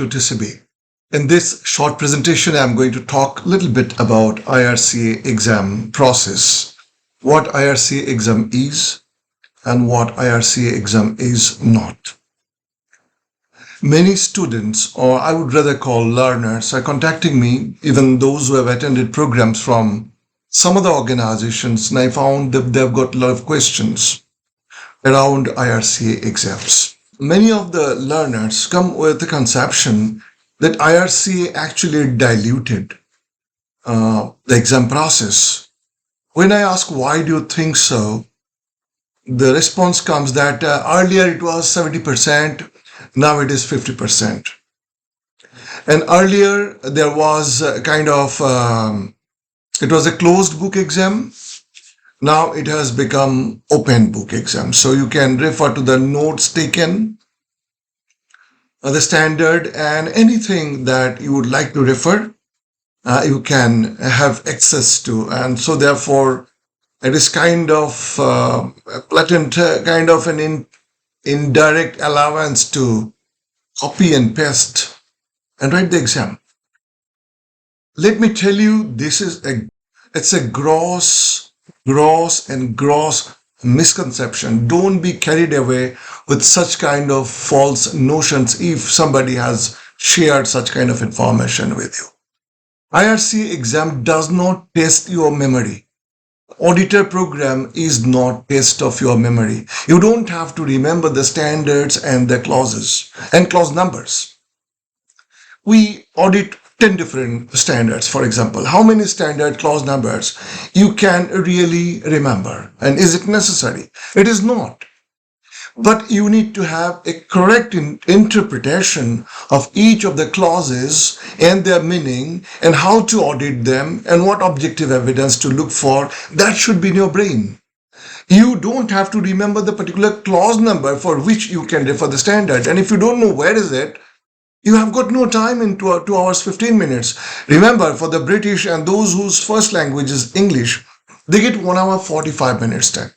to TCB. In this short presentation, I'm going to talk a little bit about IRCA exam process, what IRCA exam is and what IRCA exam is not. Many students, or I would rather call learners, are contacting me, even those who have attended programs from some other organizations, and I found that they've got a lot of questions around IRCA exams. Many of the learners come with the conception that IRCA actually diluted the exam process. When I ask why do you think so, the response comes that earlier it was 70%, now it is 50%. And earlier there was a kind of, it was a closed book exam. Now it has become open book exam. So you can refer to the notes taken, the standard, and anything that you would like to refer, you can have access to. And so therefore, it is kind of a blatant, kind of an indirect allowance to copy and paste and write the exam. Let me tell you, it's a gross misconception. Don't be carried away with such kind of false notions if somebody has shared such kind of information with you. IRCA exam does not test your memory. Auditor program is not test of your memory. You don't have to remember the standards and the clauses and clause numbers. We audit 10 different standards, for example. How many standard clause numbers you can really remember? And is it necessary? It is not. But you need to have a correct interpretation of each of the clauses and their meaning and how to audit them and what objective evidence to look for. That should be in your brain. You don't have to remember the particular clause number for which you can refer the standard. And if you don't know where is it, you have got no time in 2 hours 15 minutes. Remember, for the British and those whose first language is English, they get 1 hour 45 minutes time.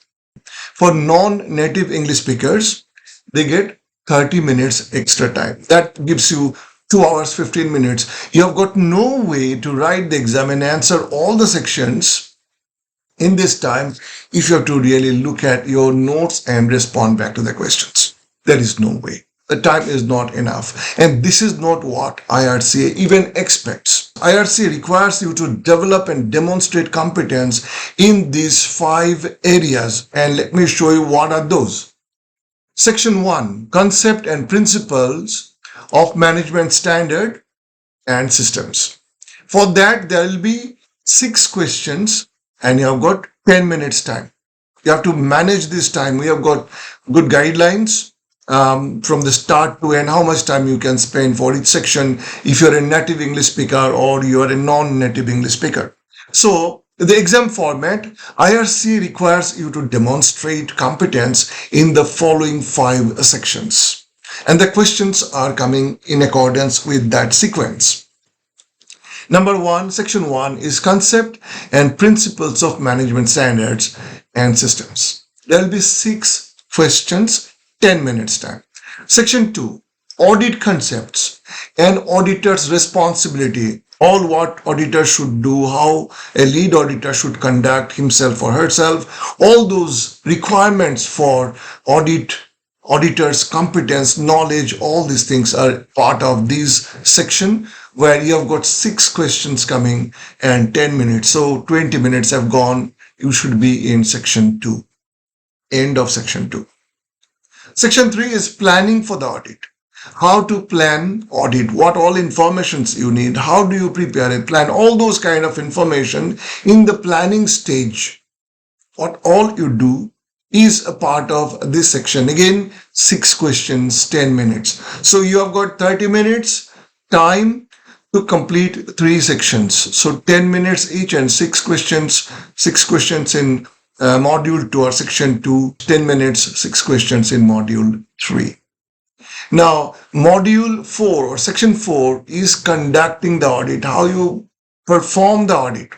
For non-native English speakers, they get 30 minutes extra time. That gives you 2 hours 15 minutes. You have got no way to write the exam and answer all the sections in this time if you have to really look at your notes and respond back to the questions. There is no way. The time is not enough. And this is not what IRCA even expects. IRCA requires you to develop and demonstrate competence in these 5 areas. And let me show you what are those. Section 1, concept and principles of management standard and systems. For that, there will be 6 questions and you have got 10 minutes time. You have to manage this time. We have got good guidelines from the start to end, how much time you can spend for each section if you're a native English speaker or you're a non-native English speaker. So the exam format, IRCA requires you to demonstrate competence in the following 5 sections. And the questions are coming in accordance with that sequence. Number 1, section 1 is concept and principles of management standards and systems. There will be 6 questions, 10 minutes time. Section 2, audit concepts and auditor's responsibility. All what auditor should do, how a lead auditor should conduct himself or herself. All those requirements for auditor's competence, knowledge, all these things are part of this section where you have got 6 questions coming and 10 minutes. So 20 minutes have gone. You should be in section 2. End of section 2. Section 3 is planning for the audit. How to plan audit, what all informations you need, how do you prepare a plan, all those kind of information in the planning stage. What all you do is a part of this section. Again, 6 questions, 10 minutes. So you have got 30 minutes time to complete 3 sections. So 10 minutes each and 6 questions in module 2 or section 2, 10 minutes, 6 questions in module 3. Now, module 4 or section 4 is conducting the audit, how you perform the audit.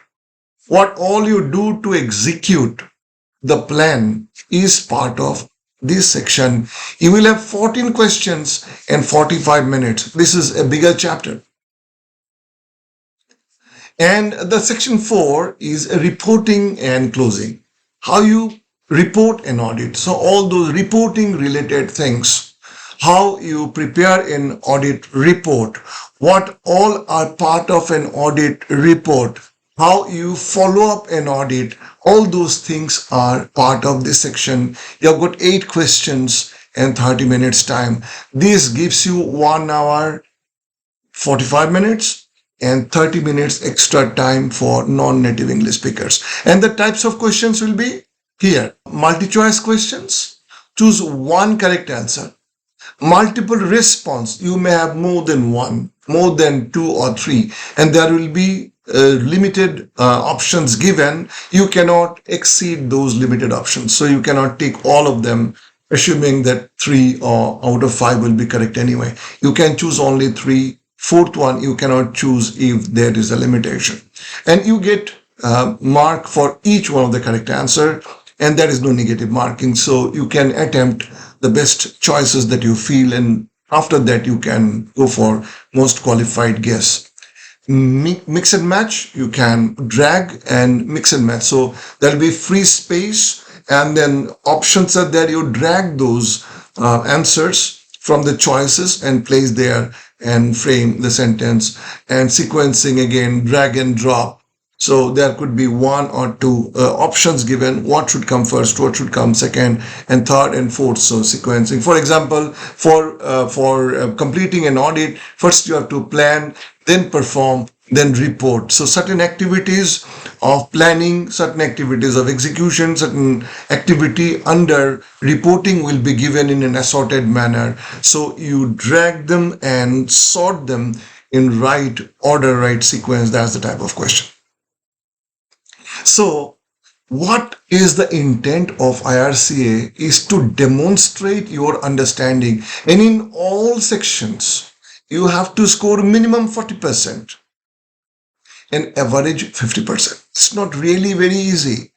What all you do to execute the plan is part of this section, you will have 14 questions and 45 minutes. This is a bigger chapter. And the section 4 is reporting and closing. How you report an audit. So all those reporting related things, how you prepare an audit report, what all are part of an audit report, how you follow up an audit, all those things are part of this section. You've got 8 questions and 30 minutes time. This gives you 1 hour, 45 minutes and 30 minutes extra time for non-native English speakers. And the types of questions will be here. Multi-choice questions. Choose one correct answer. Multiple response. You may have more than one, more than 2 or 3, and there will be limited options given. You cannot exceed those limited options. So you cannot take all of them, assuming that 3 or out of 5 will be correct anyway. You can choose only 3. Fourth one, you cannot choose if there is a limitation. And you get mark for each one of the correct answer, and there is no negative marking. So you can attempt the best choices that you feel, and after that you can go for most qualified guess. Mix and match, you can drag and mix and match. So there'll be free space, and then options are there. You drag those answers from the choices and place there and frame the sentence. And sequencing, again, drag and drop. So there could be 1 or 2 options given. What should come first, what should come second, and third and fourth. So sequencing. For example, for completing an audit, first you have to plan, then perform, then report. So certain activities of planning, certain activities of execution, certain activity under reporting will be given in an assorted manner. So you drag them and sort them in right order, right sequence. That's the type of question. So what is the intent of IRCA is to demonstrate your understanding, and in all sections you have to score minimum 40% and average 50%. It's not really very easy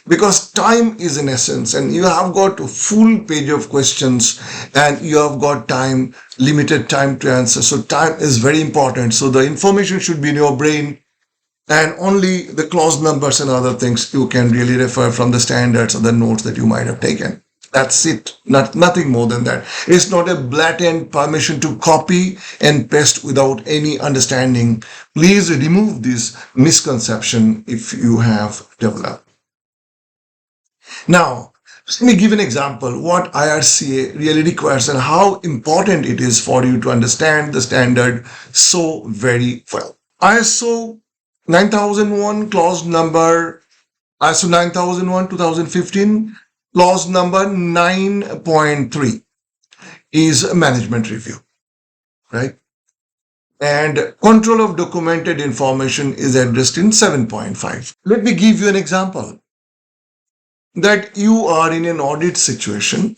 because time is an essence, and you have got a full page of questions and you have got time, limited time to answer. So time is very important. So the information should be in your brain, and only the clause numbers and other things you can really refer from the standards or the notes that you might have taken. That's it. Nothing more than that. It's not a blatant permission to copy and paste without any understanding. Please remove this misconception if you have developed. Now, let me give an example what IRCA really requires and how important it is for you to understand the standard so very well. ISO 9001 clause number, ISO 9001 2015 clause number 9.3 is management review, right? And control of documented information is addressed in 7.5. Let me give you an example that you are in an audit situation.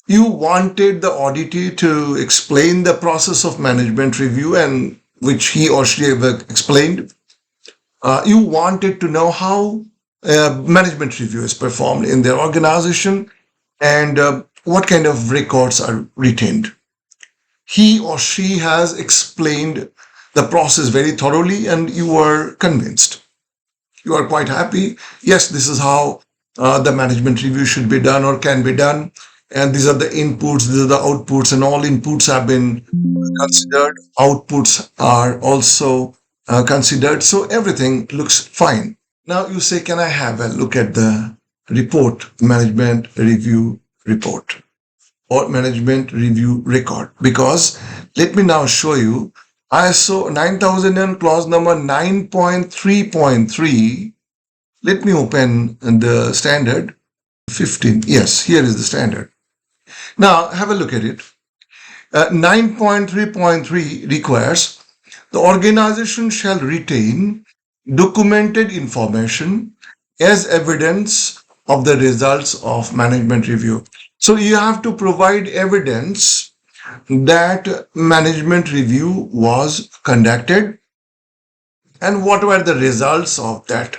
You wanted the auditee to explain the process of management review, and which he or she have explained. You wanted to know how management review is performed in their organization and what kind of records are retained. He or she has explained the process very thoroughly, and you are convinced. You are quite happy. Yes, this is how the management review should be done or can be done. And these are the inputs, these are the outputs, and all inputs have been considered. Outputs are also considered. So everything looks fine. Now you say, can I have a look at the report, management review report or management review record? Because let me now show you ISO 9001 clause number 9.3.3. Let me open the standard 15. Yes, here is the standard. Now have a look at it. 9.3.3 requires the organization shall retain documented information as evidence of the results of management review. So you have to provide evidence that management review was conducted and what were the results of that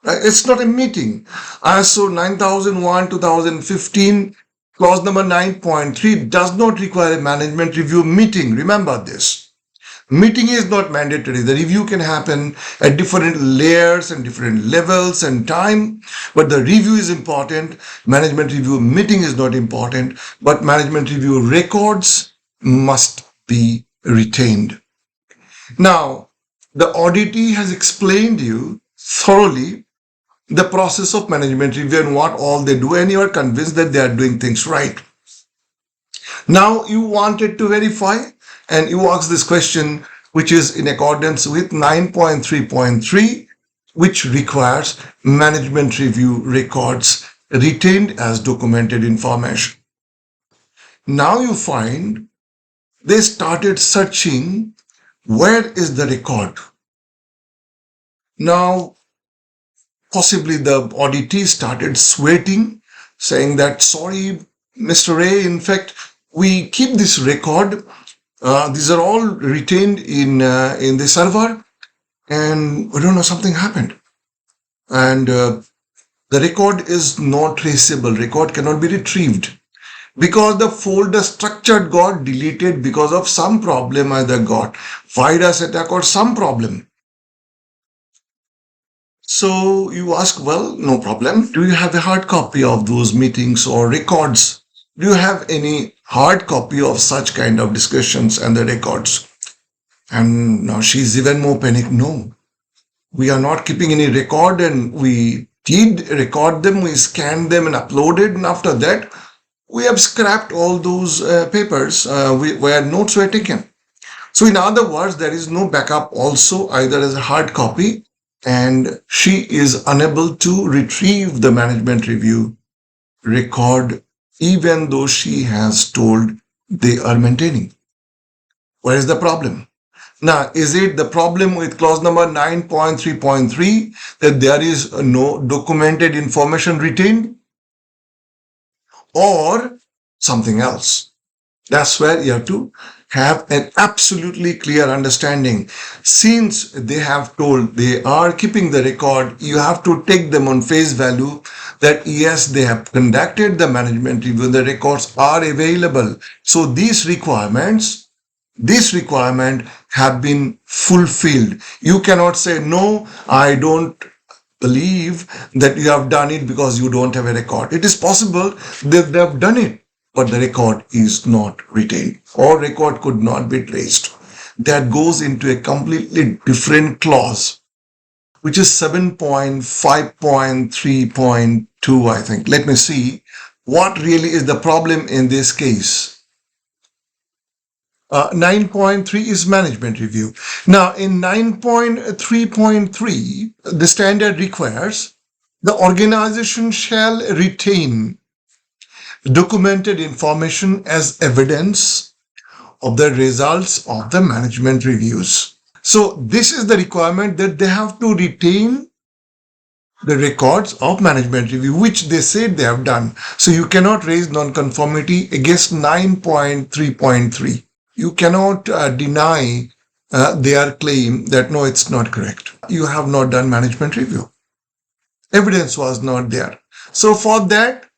It's not a meeting. ISO 9001 2015 clause number 9.3 does not require a management review meeting. Remember this. Meeting is not mandatory. The review can happen at different layers and different levels and time, but the review is important. Management review meeting is not important, but management review records must be retained. Now, the auditee has explained you thoroughly the process of management review and what all they do, and you are convinced that they are doing things right. Now you wanted to verify and you ask this question, which is in accordance with 9.3.3, which requires management review records retained as documented information. Now you find they started searching, where is the record? Now, possibly the auditee started sweating, saying that, sorry, Mr. A, in fact, we keep this record. These are all retained in the server, and we don't know, something happened. And the record is not traceable. Record cannot be retrieved because the folder structure got deleted because of some problem, either got virus attack or some problem. So you ask, well, no problem. Do you have a hard copy of those meetings or records? Do you have any hard copy of such kind of discussions and the records? And now she's even more panicked. No, we are not keeping any record, and we did record them. We scanned them and uploaded. And after that, we have scrapped all those papers where notes were taken. So in other words, there is no backup also, either as a hard copy, and she is unable to retrieve the management review record, even though she has told they are maintaining. Where is the problem? Now, is it the problem with clause number 9.3.3 that there is no documented information retained, or something else? That's where you have to have an absolutely clear understanding. Since they have told they are keeping the record, you have to take them on face value that yes, they have conducted the management review, the records are available. So these requirements, this requirement have been fulfilled. You cannot say, no, I don't believe that you have done it because you don't have a record. It is possible that they have done it, but the record is not retained or record could not be traced. That goes into a completely different clause, which is 7.5.3.2, I think. Let me see what really is the problem in this case. 9.3 is management review. Now in 9.3.3, the standard requires the organization shall retain documented information as evidence of the results of the management reviews. So this is the requirement, that they have to retain the records of management review, which they said they have done. So you cannot raise non-conformity against 9.3.3. You cannot deny their claim that no, it's not correct. You have not done management review. Evidence was not there. So for that,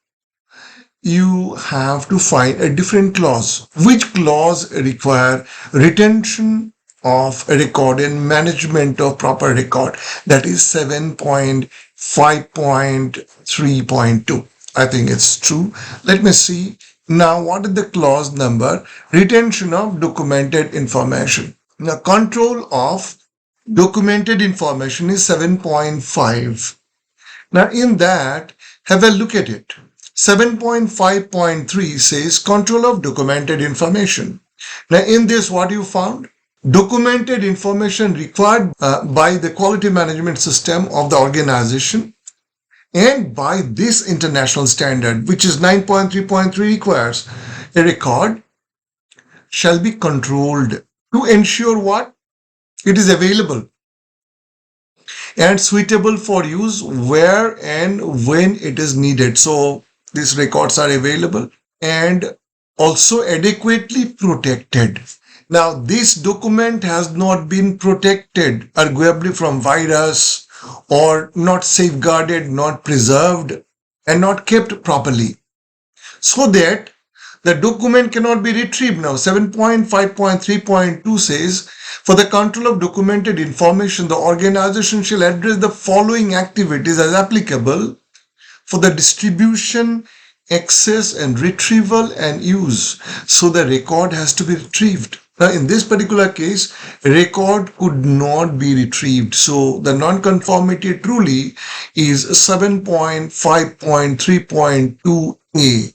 you have to find a different clause. Which clause require retention of a record and management of proper record? That is 7.5.3.2. I think it's true. Let me see. Now, what is the clause number? Retention of documented information. Now, control of documented information is 7.5. Now, in that, have a look at it. 7.5.3 says control of documented information. Now, in this, what you found? Documented information required by the quality management system of the organization and by this international standard, which is 9.3.3, requires a record shall be controlled to ensure what? It is available and suitable for use where and when it is needed. So these records are available and also adequately protected. Now, this document has not been protected, arguably from virus or not safeguarded, not preserved, and not kept properly, so that the document cannot be retrieved. Now, 7.5.3.2 says, for the control of documented information, the organization shall address the following activities as applicable for the distribution, access, and retrieval and use. So the record has to be retrieved. Now, in this particular case, record could not be retrieved. So the non-conformity truly is 7.5.3.2a.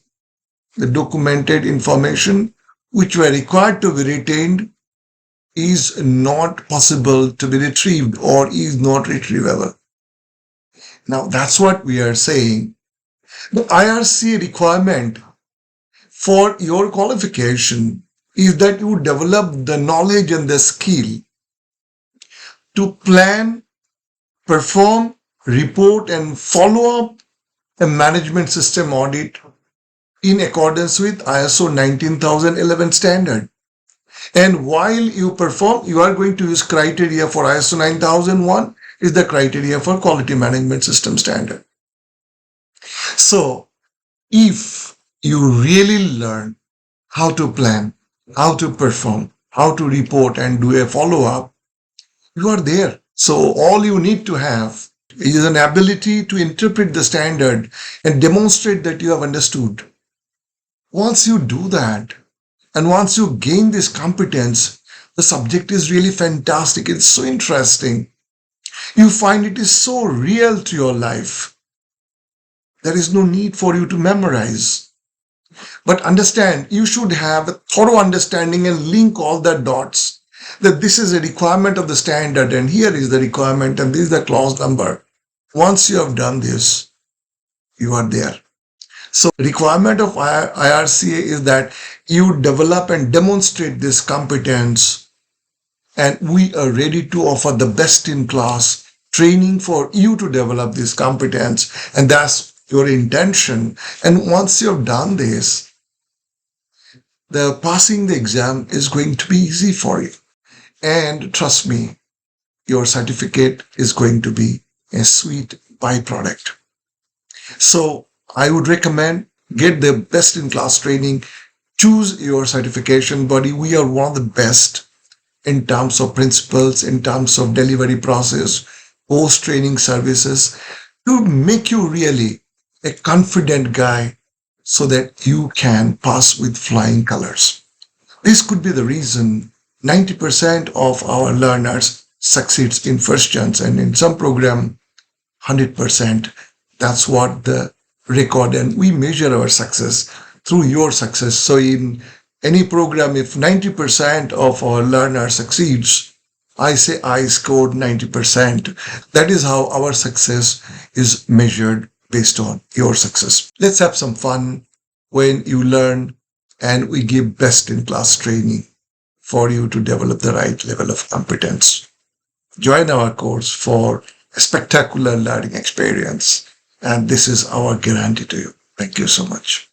The documented information which were required to be retained is not possible to be retrieved or is not retrievable. Now, that's what we are saying. The IRCA requirement for your qualification is that you develop the knowledge and the skill to plan, perform, report, and follow up a management system audit in accordance with ISO 19011 standard. And while you perform, you are going to use criteria for ISO 9001 is the criteria for quality management system standard. So if you really learn how to plan, how to perform, how to report and do a follow-up, you are there. So all you need to have is an ability to interpret the standard and demonstrate that you have understood. Once you do that, and once you gain this competence, the subject is really fantastic. It's so interesting. You find it is so real to your life. There is no need for you to memorize. But understand, you should have a thorough understanding and link all the dots that this is a requirement of the standard and here is the requirement and this is the clause number. Once you have done this, you are there. So requirement of IRCA is that you develop and demonstrate this competence, and we are ready to offer the best in class training for you to develop this competence, and that's your intention. And once you have done this, the passing the exam is going to be easy for you. And trust me, your certificate is going to be a sweet byproduct. So I would recommend get the best in class training, choose your certification body. We are one of the best in terms of principles, in terms of delivery process, post-training services to make you really a confident guy so that you can pass with flying colors. This could be the reason 90% of our learners succeeds in first chance and in some program 100%. That's what the record, and we measure our success through your success. So in any program, if 90% of our learners succeeds, I say I scored 90%. That is how our success is measured based on your success. Let's have some fun when you learn, and we give best in class training for you to develop the right level of competence. Join our course for a spectacular learning experience. And this is our guarantee to you. Thank you so much.